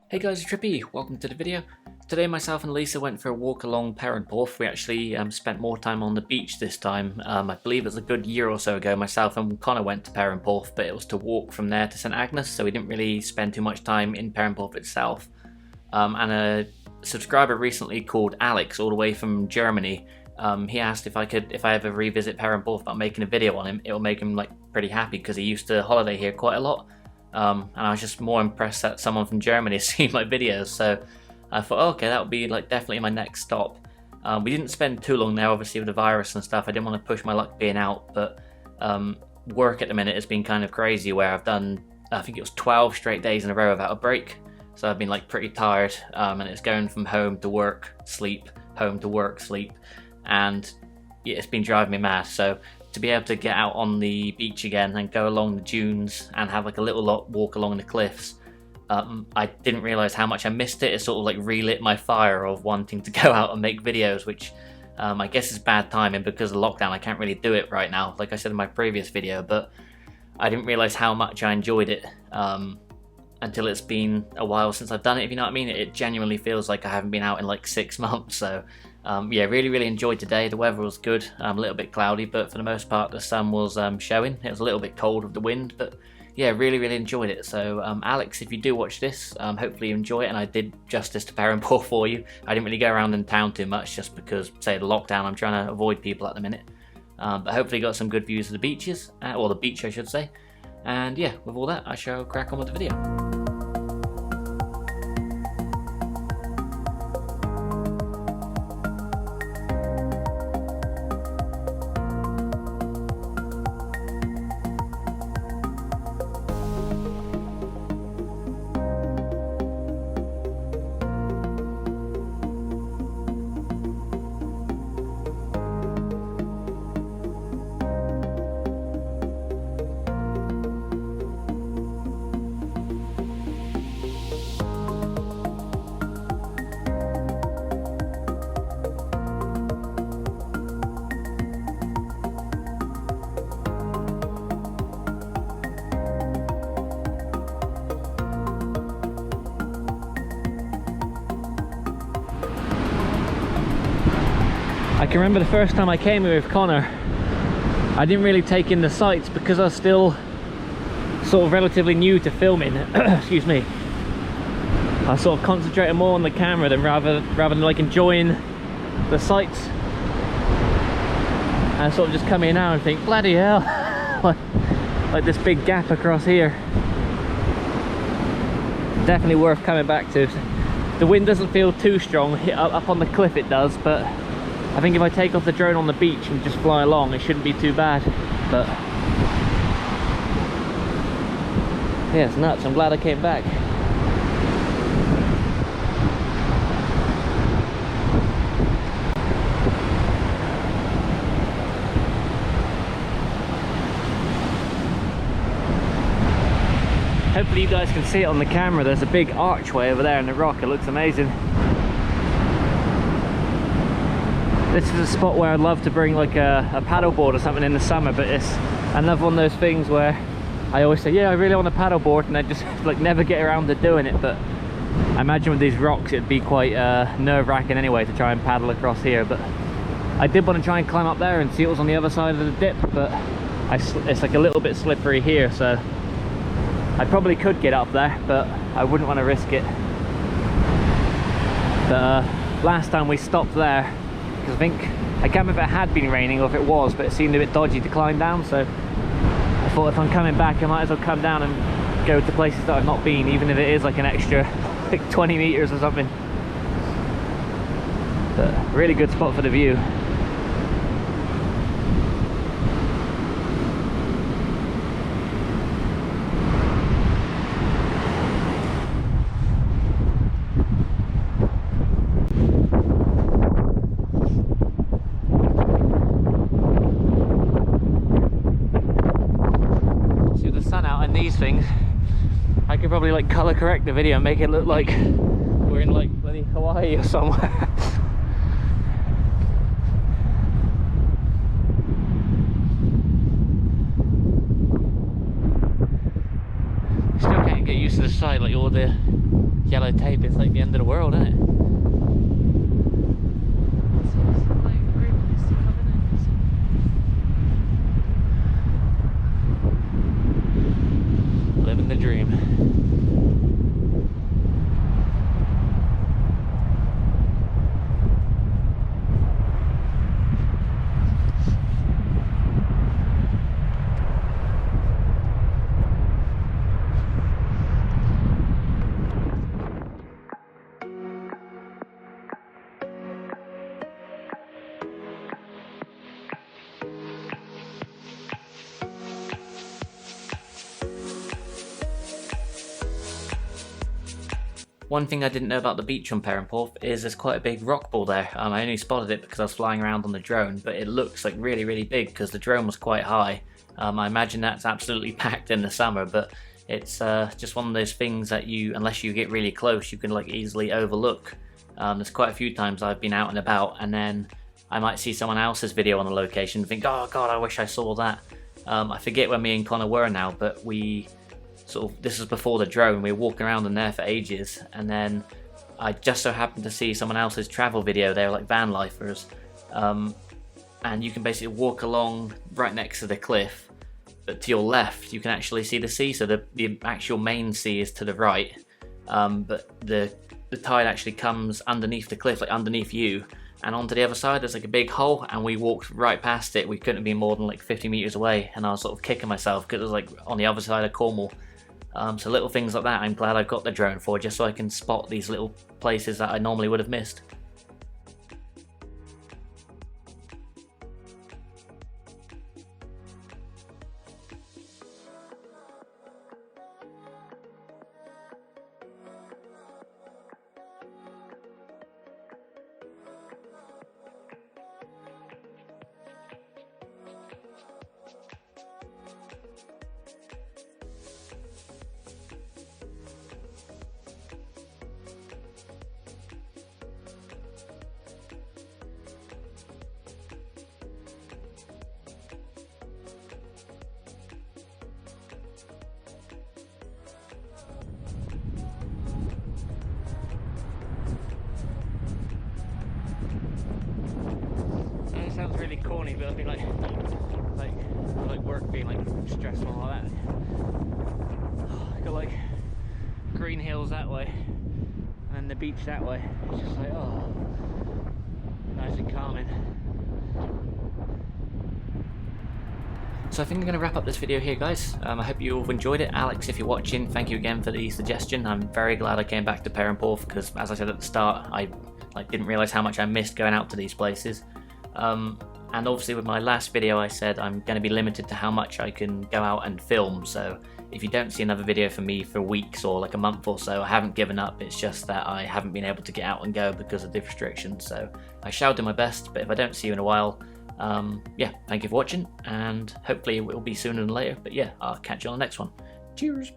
Hey guys, it's Trippy. Welcome to the video. Today myself and Lisa went for a walk along Perranporth. We actually spent more time on the beach this time. I believe it was a good year or so ago. Myself and Connor went to Perranporth, but it was to walk from there to St Agnes, so we didn't really spend too much time in Perranporth itself. And a subscriber recently called Alex, all the way from Germany, he asked if I ever revisit Perranporth about making a video on him. It will make him pretty happy because he used to holiday here quite a lot. And I was just more impressed that someone from Germany has seen my videos, so I thought, oh, okay, that would be definitely my next stop. We didn't spend too long there, obviously with the virus and stuff. I didn't want to push my luck being out, but work at the minute has been kind of crazy, where I've done, I think it was 12 straight days in a row without a break. So I've been pretty tired, and it's going from home to work, sleep, home to work, sleep, and yeah, it's been driving me mad. So to be able to get out on the beach again and go along the dunes and have a little walk along the cliffs, I didn't realise how much I missed it. It sort of relit my fire of wanting to go out and make videos, which I guess is bad timing because of lockdown. I can't really do it right now, like I said in my previous video, but I didn't realise how much I enjoyed it until it's been a while since I've done it, if you know what I mean. It genuinely feels like I haven't been out in 6 months, so yeah, really enjoyed today. The weather was good, a little bit cloudy, but for the most part the sun was showing. It was a little bit cold with the wind, but yeah, really enjoyed it. So Alex, if you do watch this, hopefully you enjoy it, and I did justice to Perranporth for you. I didn't really go around in town too much just because, say, the lockdown, I'm trying to avoid people at the minute. But hopefully got some good views of the beaches, or the beach I should say. And yeah, with all that, I shall crack on with the video. I can remember the first time I came here with Connor, I didn't really take in the sights because I was still sort of relatively new to filming. Excuse me. I sort of concentrated more on the camera than rather than enjoying the sights. And I sort of just come here now and think, bloody hell, like this big gap across here. Definitely worth coming back to. The wind doesn't feel too strong. Up on the cliff it does, but I think if I take off the drone on the beach and just fly along, it shouldn't be too bad. But yeah, it's nuts. I'm glad I came back. Hopefully you guys can see it on the camera. There's a big archway over there in the rock. It looks amazing. This is a spot where I'd love to bring a paddleboard or something in the summer, but it's another one of those things where I always say, yeah, I really want a paddleboard, and I just never get around to doing it. But I imagine with these rocks it'd be quite nerve-wracking anyway to try and paddle across here. But I did want to try and climb up there and see what was on the other side of the dip, but it's a little bit slippery here, so I probably could get up there, but I wouldn't want to risk it. But last time we stopped there, I think, I can't remember if it had been raining or if it was, but it seemed a bit dodgy to climb down, so I thought if I'm coming back I might as well come down and go to places that I've not been, even if it is an extra 20 meters or something. But really good spot for the view. These things, I could probably color correct the video and make it look like we're in bloody Hawaii or somewhere. Still can't get used to the sight, all the yellow tape, it's like the end of the world, isn't it? Living the dream. One thing I didn't know about the beach on Perranporth is there's quite a big rock ball there. I only spotted it because I was flying around on the drone, but it looks like really, really big because the drone was quite high. I imagine that's absolutely packed in the summer, but it's just one of those things that you, unless you get really close, you can like easily overlook. There's quite a few times I've been out and about, and then I might see someone else's video on the location and think, oh god, I wish I saw that. I forget where me and Connor were now, but we sort of, this was before the drone, we were walking around in there for ages, and then I just so happened to see someone else's travel video. They were like van lifers, and you can basically walk along right next to the cliff, but to your left you can actually see the sea, so the actual main sea is to the right, but the tide actually comes underneath the cliff, like underneath you, and onto the other side there's like a big hole, and we walked right past it. We couldn't have been more than like 50 meters away, and I was sort of kicking myself because it was like on the other side of Cornwall. So little things like that I'm glad I've got the drone for, just so I can spot these little places that I normally would have missed. Sounds really corny, but it'd be like work being like stressful and all that. Got like green hills that way, and then the beach that way. It's just like, oh, nice and calming. So I think I'm going to wrap up this video here, guys. I hope you all enjoyed it. Alex, if you're watching, thank you again for the suggestion. I'm very glad I came back to Perranporth because, as I said at the start, I didn't realise how much I missed going out to these places. And obviously with my last video I said I'm going to be limited to how much I can go out and film, so if you don't see another video from me for weeks or like a month or so, I haven't given up. It's just that I haven't been able to get out and go because of the restrictions, so I shall do my best. But if I don't see you in a while, yeah, thank you for watching, and hopefully it will be sooner than later. But yeah, I'll catch you on the next one. Cheers!